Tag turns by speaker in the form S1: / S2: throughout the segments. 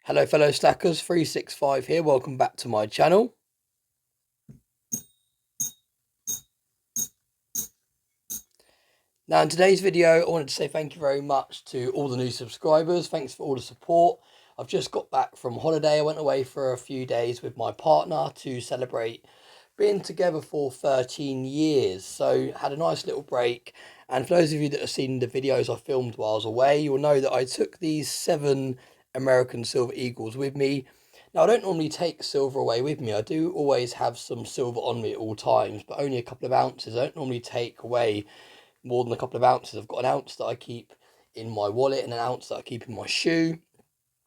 S1: Hello fellow stackers, 365 here, welcome back to my channel. Now in today's video I wanted to say thank you very much to all the new subscribers, thanks for all the support. I've just got back from holiday. I went away for a few days with my partner to celebrate being together for 13 years, so had a nice little break. And for those of you that have seen the videos I filmed while I was away, you'll know that I took these 7 American Silver Eagles with me. Now, I don't normally take silver away with me. I do always have some silver on me at all times, but only a couple of ounces. I don't normally take away more than a couple of ounces. I've got an ounce that I keep in my wallet and an ounce that I keep in my shoe.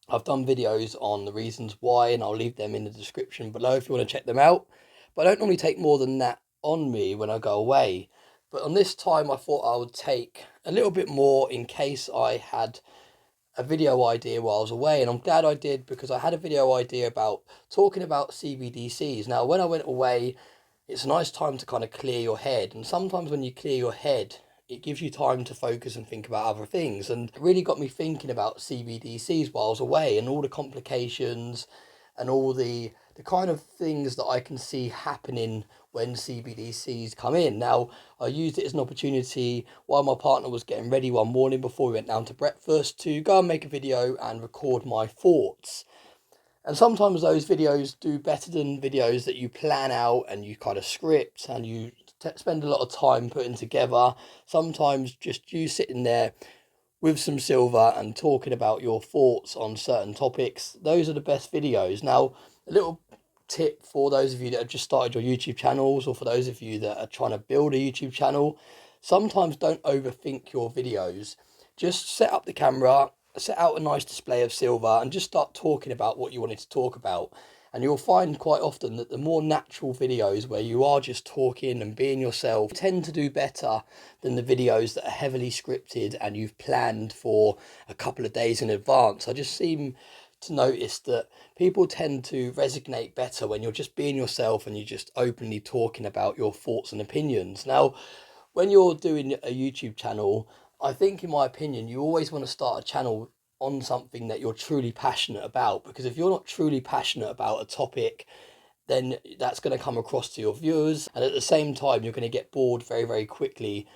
S1: I've done videos on the reasons why, and I'll leave them in the description below if you want to check them out. But I don't normally take more than that on me when I go away. But on this time, I thought I would take a little bit more in case I had a video idea while I was away, and I'm glad I did, because I had a video idea about talking about CBDCs. Now, when I went away, it's a nice time to kind of clear your head, and sometimes when you clear your head, it gives you time to focus and think about other things. And it really got me thinking about CBDCs while I was away, and all the complications and all the kind of things that I can see happening when CBDCs come in. Now, I used it as an opportunity while my partner was getting ready one morning before we went down to breakfast to go and make a video and record my thoughts. And sometimes those videos do better than videos that you plan out and you kind of script and you spend a lot of time putting together. Sometimes just you sitting there with some silver and talking about your thoughts on certain topics, those are the best videos. Now, a little tip for those of you that have just started your YouTube channels, or for those of you that are trying to build a YouTube channel, sometimes don't overthink your videos. Just set up the camera, set out a nice display of silver, and just start talking about what you wanted to talk about. And you'll find quite often that the more natural videos where you are just talking and being yourself tend to do better than the videos that are heavily scripted and you've planned for a couple of days in advance. I just seem to notice that people tend to resonate better when you're just being yourself and you're just openly talking about your thoughts and opinions. Now, when you're doing a YouTube channel, I think, in my opinion, you always want to start a channel on something that you're truly passionate about, because if you're not truly passionate about a topic, then that's going to come across to your viewers, and at the same time you're going to get bored very, very quickly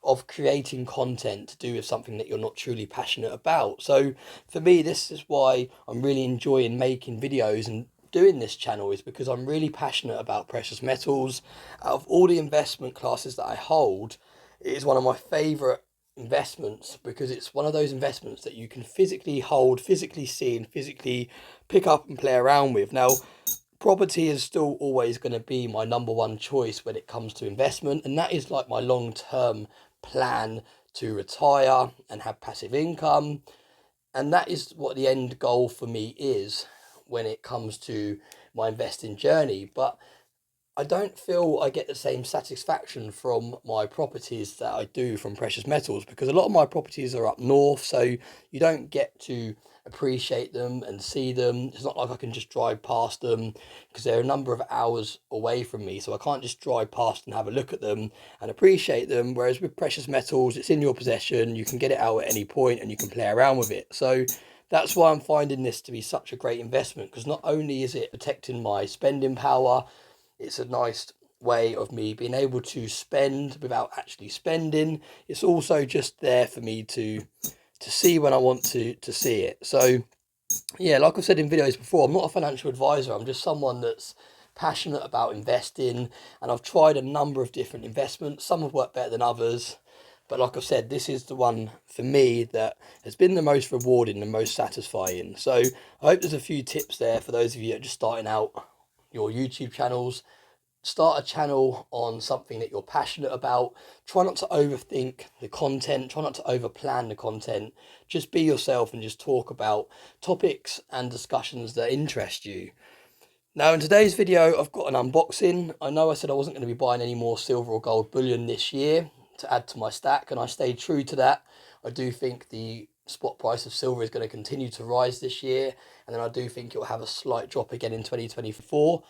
S1: of creating content to do with something that you're not truly passionate about. So for me, this is why I'm really enjoying making videos and doing this channel, is because I'm really passionate about precious metals. Out of all the investment classes that I hold, it is one of my favorite investments, because it's one of those investments that you can physically hold, physically see, and physically pick up and play around with. Now, property is still always going to be my number one choice when it comes to investment, and that is like my long-term plan to retire and have passive income. And that is what the end goal for me is when it comes to my investing journey. But I don't feel I get the same satisfaction from my properties that I do from precious metals, because a lot of my properties are up north, so you don't get to appreciate them and see them. It's not like I can just drive past them, because they're a number of hours away from me, so I can't just drive past and have a look at them and appreciate them. Whereas with precious metals, it's in your possession, you can get it out at any point and you can play around with it. So that's why I'm finding this to be such a great investment, because not only is it protecting my spending power, it's a nice way of me being able to spend without actually spending. It's also just there for me to see when I want to see it. So yeah, like I've said in videos before, I'm not a financial advisor. I'm just someone that's passionate about investing, and I've tried a number of different investments. Some have worked better than others, but like I've said, this is the one for me that has been the most rewarding, the most satisfying. So I hope there's a few tips there for those of you that are just starting out your YouTube channels. Start a channel on something that you're passionate about. Try not to overthink the content, try not to overplan the content. Just be yourself and just talk about topics and discussions that interest you. Now, in today's video, I've got an unboxing. I know I said I wasn't going to be buying any more silver or gold bullion this year to add to my stack, and I stayed true to that. I do think the spot price of silver is going to continue to rise this year, and then I do think it will have a slight drop again in 2024.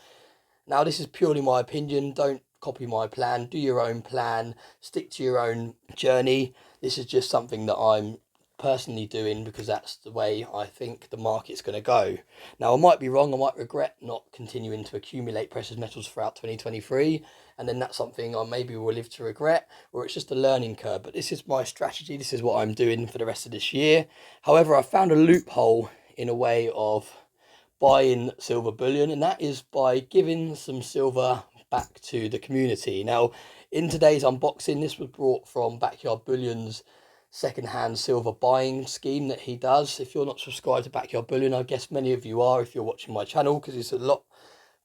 S1: Now, this is purely my opinion. Don't copy my plan. Do your own plan. Stick to your own journey. This is just something that I'm personally doing because that's the way I think the market's going to go. Now, I might be wrong. I might regret not continuing to accumulate precious metals throughout 2023. And then that's something I maybe will live to regret, or it's just a learning curve. But this is my strategy. This is what I'm doing for the rest of this year. However, I found a loophole in a way of buying silver bullion, and that is by giving some silver back to the community. Now, in today's unboxing, this was brought from Backyard Bullion's second-hand silver buying scheme that he does. If you're not subscribed to Backyard Bullion, I guess many of you are if you're watching my channel, because it's a lot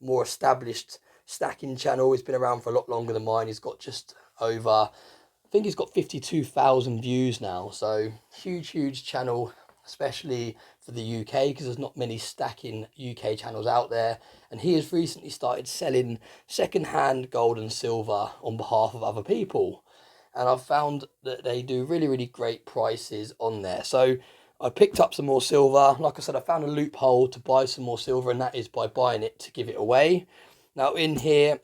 S1: more established stacking channel. He's been around for a lot longer than mine. He's got just over, I think he's got 52,000 views now. So huge channel, especially for the UK, because there's not many stacking UK channels out there. And he has recently started selling second-hand gold and silver on behalf of other people. And I've found that they do really great prices on there. So I picked up some more silver. Like I said, I found a loophole to buy some more silver, and that is by buying it to give it away. Now in here,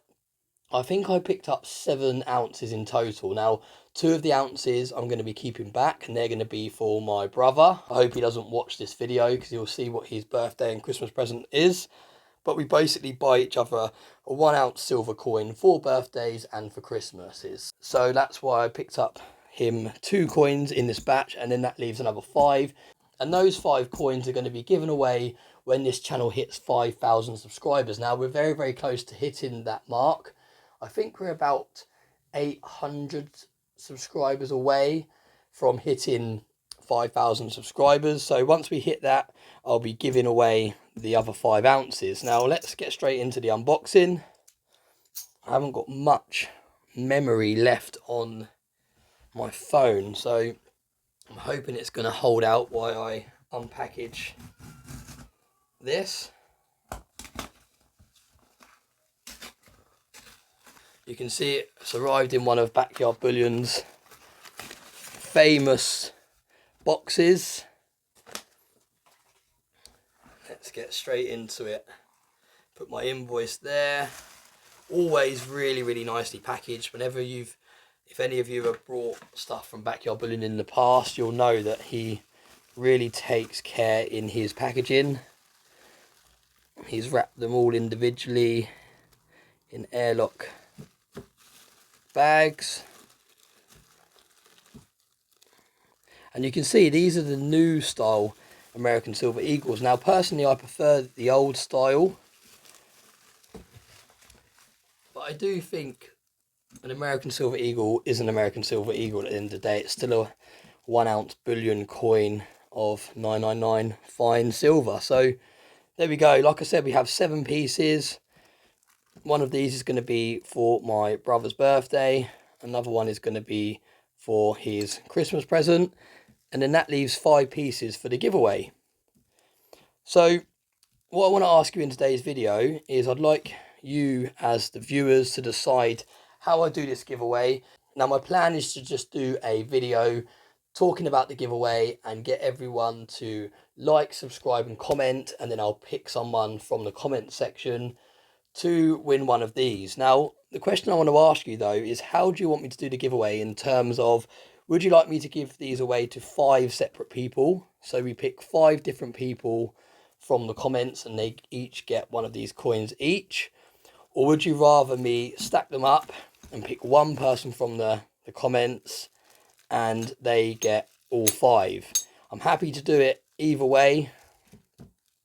S1: I think I picked up 7 ounces in total. Now, 2 of the ounces I'm going to be keeping back, and they're going to be for my brother. I hope he doesn't watch this video because he'll see what his birthday and Christmas present is. But we basically buy each other a 1 ounce silver coin for birthdays and for Christmases. So that's why I picked up him 2 coins in this batch, and then that leaves another 5. And those 5 coins are going to be given away when this channel hits 5,000 subscribers. Now, we're very close to hitting that mark. I think we're about 800 subscribers away from hitting 5,000 subscribers. So once we hit that, I'll be giving away the other 5 ounces. Now, let's get straight into the unboxing. I haven't got much memory left on my phone, so I'm hoping it's going to hold out while I unpackage this. You can see it's arrived in one of Backyard Bullion's famous boxes. Let's get straight into it. Put my invoice there. Always really nicely packaged. If any of you have brought stuff from Backyard Bullion in the past, you'll know that he really takes care in his packaging. He's wrapped them all individually in airlock bags. And you can see these are the new style American Silver Eagles. Now, personally, I prefer the old style, but I do think an American Silver Eagle is an American Silver Eagle at the end of the day. It's still a 1 ounce bullion coin of 999 fine silver. So there we go. Like I said, we have 7 pieces. One of these is going to be for my brother's birthday. Another one is going to be for his Christmas present. And then that leaves 5 pieces for the giveaway. So what I want to ask you in today's video is I'd like you as the viewers to decide how I do this giveaway. Now, my plan is to just do a video talking about the giveaway and get everyone to like, subscribe and comment, and then I'll pick someone from the comment section to win one of these. Now, the question I want to ask you though is, how do you want me to do the giveaway in terms of, would you like me to give these away to 5 separate people? So we pick 5 different people from the comments and they each get one of these coins each. Or would you rather me stack them up and pick one person from the comments and they get all 5? I'm happy to do it either way.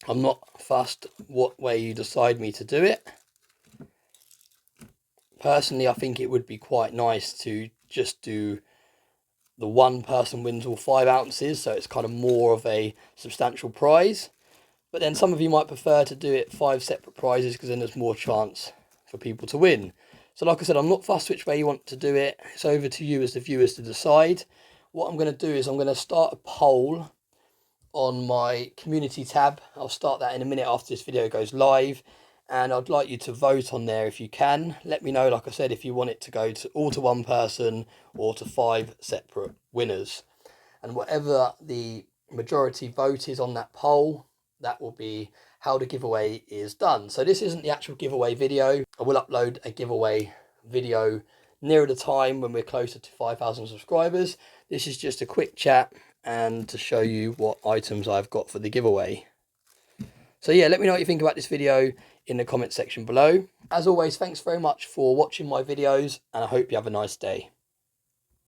S1: I'm not fussed what way you decide me to do it. Personally, I think it would be quite nice to just do the one person wins all 5 ounces, so it's kind of more of a substantial prize. But then some of you might prefer to do it 5 separate prizes, because then there's more chance for people to win. So like I said, I'm not fussed which way you want to do it. It's over to you as the viewers to decide. What I'm going to do is I'm going to start a poll on my community tab. I'll start that in a minute after this video goes live. And I'd like you to vote on there if you can. Let me know, like I said, if you want it to go to all to one person or to 5 separate winners. And whatever the majority vote is on that poll, that will be how the giveaway is done. So this isn't the actual giveaway video. I will upload a giveaway video nearer the time when we're closer to 5,000 subscribers. This is just a quick chat and to show you what items I've got for the giveaway. So yeah, let me know what you think about this video in the comment section below. As always, thanks very much for watching my videos, and I hope you have a nice day.